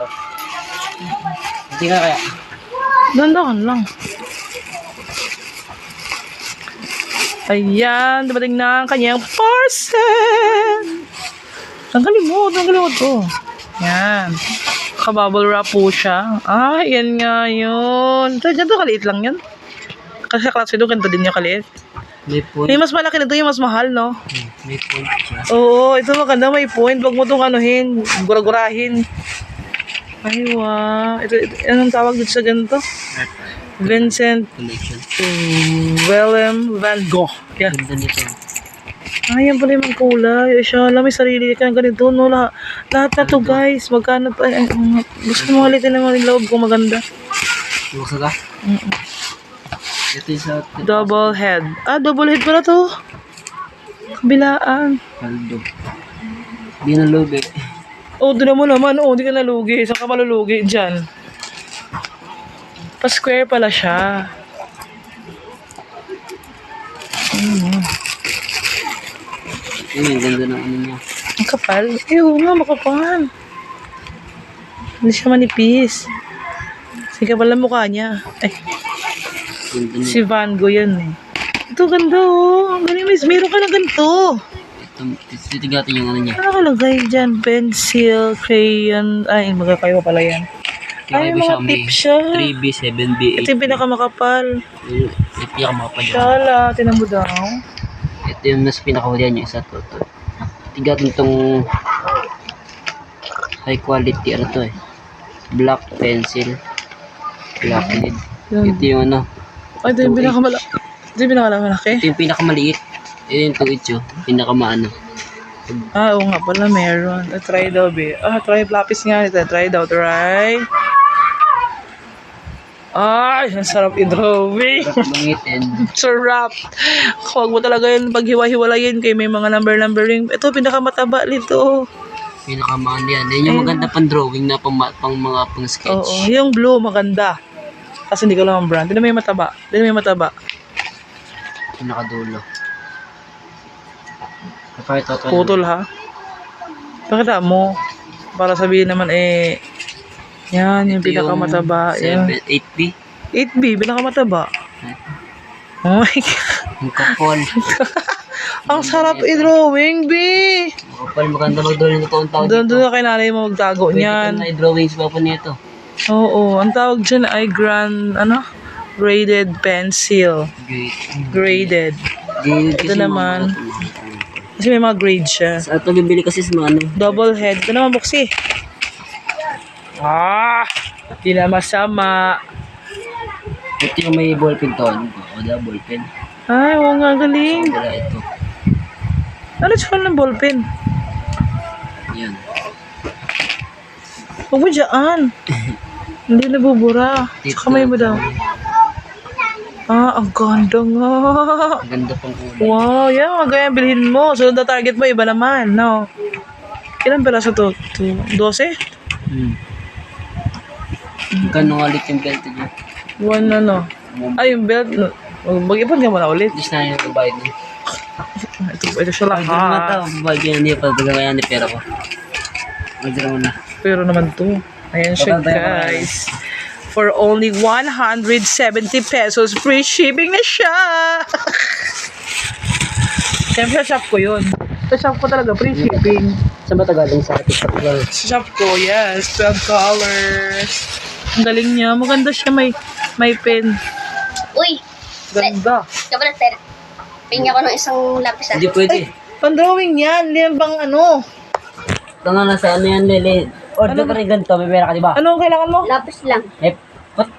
to. Hindi ka kaya. Dandahan lang. Ayan, dumating na ang kanyang parcel. Tanggalin mo to. Yan. Kabubble wrap po siya. Ah, yan nga yun. Ganito kaliit lang yan. Kasi sa klase doon, ganito din yung kaliit. May point. Yung mas malaki nito, yung mas mahal, no? May point siya. Oo, ito maganda, may point. Huwag mo itong anuhin, guragurahin. Ay, wow. Ito, anong tawag dito sa ganito? Vincent Collection. Willem van Gogh. Yan. Ganda nito. Ay, yan pala yung mga kulay. Ay, siya, alam, may sarili ka ng ganito, no? Lahat na to, guys. Magkano pa? Ay, gusto mo halitin naman yung loob kung maganda. Buksa ka? Ito yung sa... Double head. Ah, double head pala to. Kabilaan. Kaldo. Di na loob eh. Oh, doon mo naman. Oh, di ka nalugi. Saan ka malulugi dyan? Pa-square pala siya. Ayun, ganda ng ano niya. Ang kapal. Eh, oo nga, makapal. Hindi siya manipis. Sige pala mukha niya. Ay, Ganda niya. si Van Gogh yan eh. Ito ganda oh. Ang galing, miss. Meron ka na ganito. Titigatan yung ano niya. Ano kalagay dyan? Pencil, crayon. Ay, magkakayo pa pala yan. Ay, mga tip siya. 3B, 7B, 8B. Ito yung pinakamakapal. Ito yung mga Shala, tinan mo daw. Ito yung mas pinakahulihan yung isa to. Tigatin tong high quality ano to eh. Black pencil. Black lead. Yan. Ito yung ano. Ay, ito yung pinakamalaki. Ito yung pinakamalaki. Ito yung pinakamaliit. Ito yung 2 pinakamaano. Ah, oo nga pala, meron. Try daw, be. Ah, try lapis nga nito. Try daw, try. Ay, ang sarap i-drawing. Bangitin. Sarap. Huwag mo talaga yun paghiwa-hiwalayin kay may mga number-numbering. Ito, pinakamataba nito. Pinakamaano yan. Yan yung maganda pang drawing na pang mga pang sketch. Oo, yung blue maganda. Kasi hindi ko lang ang brand. Hindi na may mataba. Hindi na may mataba. Pinakadulo. Ito. Putol ha. Pakita mo. Para sabihin naman eh, yan, yung pinakamataba. 8B. 8B, pinakamataba. Oh my God. Ang kapal. Ang sarap i-drawing, B. Kapal, maganda mag-drawing ng toong tao Doon dito. na kay nanay mo magtago niyan. Pwede ka na i-drawing sa papa nito. Oo, ang tawag dyan ay graded pencil. Great. Graded. Ito naman. Kasi may mga grade siya. Sa ito bibili kasi sa mga ano. Double head. Ito naman, buksi. Ah! Di na masama. Ito yung may ballpen to. Ano ko? O da, ballpen. Ay, oo nga, galing. Wala ito. Ano siya ng ballpen? Yan. Huwag mo dyan. Hindi nabubura. Sa kamay mo daw. Ah, ang ganda nga. Ang ganda pang kulay. Wow, yan. Magaya bilhin mo. Sunod na target mo, iba naman. No? Ilan pala sa to? 12? Magkano nga ulit yung belt niya? One ano. Ay, yung belt. Mag-ipon ka muna ulit. Dis na yung babayad niya. Ito siya lang. Magdala mo ito. Babayad niya. Hindi pa. Dagang kaya ni pera ko. Magdala mo na. Pero naman to. Ayan siya, guys. For only 170 pesos, free shipping na siya. Siyempre, sa shop ko yun. Sa shop ko talaga, free shipping. Saan ba tagaling sa ating particular? Sa shop ko, yes. 12 colors. Ang galing niya. Maganda siya. May pen. Uy! Ganda. Kapag sir, pingin ako ng isang lapis Hindi pwede. Pan-drawing yan. Hindi yan bang ano. Tanga na sa ano yan, Lele. Order ka rin ganito. May pera ka, di ba? Ano ang kailangan mo? Lapis lang. What?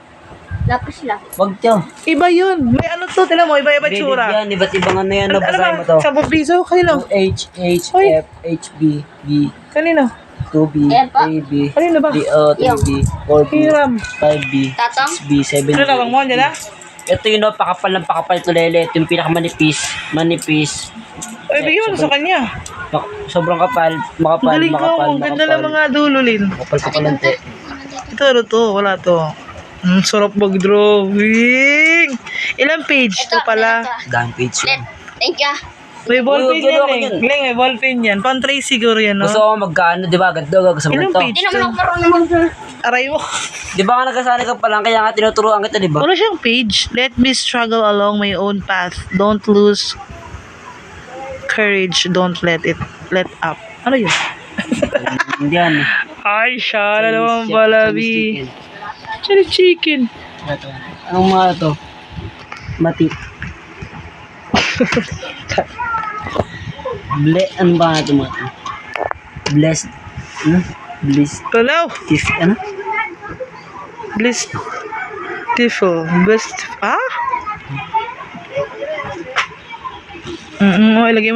Lapis lang. Wag tiyo. Iba yun. May ano to. Tinan mo. Iba-iba Bibig tsura. yan. Iba't ibang ano yan. Ano Nabasahin mo ba? to. 10 piso? Kanino? H, H, Hoy. F, H, B, B, Kanino? 2B, Ayan po. 3B, Kanino ba? 3B, 4B, Hiram. 5B, Tatang? 6B, 7B. Ano tawag mo? Diyan na? Ito yun, no, pakapal ng pakapal to, Lele. Ito yung pinakamanipis. Manipis. Ay, bigyan mo na sa kanya. Sobrang kapal. Makapal, Galing ka. makapal, Ang ganda makapal. ng mga dululin. Makapal pa kalante. Ito, ano to? Wala to. Sarap mag-drawing. Ilang page to pala? Ito. Dahil page Let. yun. Thank you. May ballpen Uy, yan, huwag Leng. yan. Leng, may ballpen yan. Pang-trace siguro yan, no? Gusto ko magkano, di ba? Ganda ko sa Ilang to. page Hindi naman to? ako marunong mag- Aray mo. Di ba nga nagkasali ka pa lang, kaya nga tinuturuan kita, di ba? Wala siyang page. Let me struggle along my own path. Don't lose courage. Don't let up. Ano yun? Hindi yan. Ay, siya na naman Chinese pala, B. chicken. Chinese chicken. Ito. Anong mga to? Mati. Ano ba nga ito mga to? Blessed. Ano? Blessed. Hello? Ano? Bliss. Tifo. Bliss. Ah? Okay, lagay mo.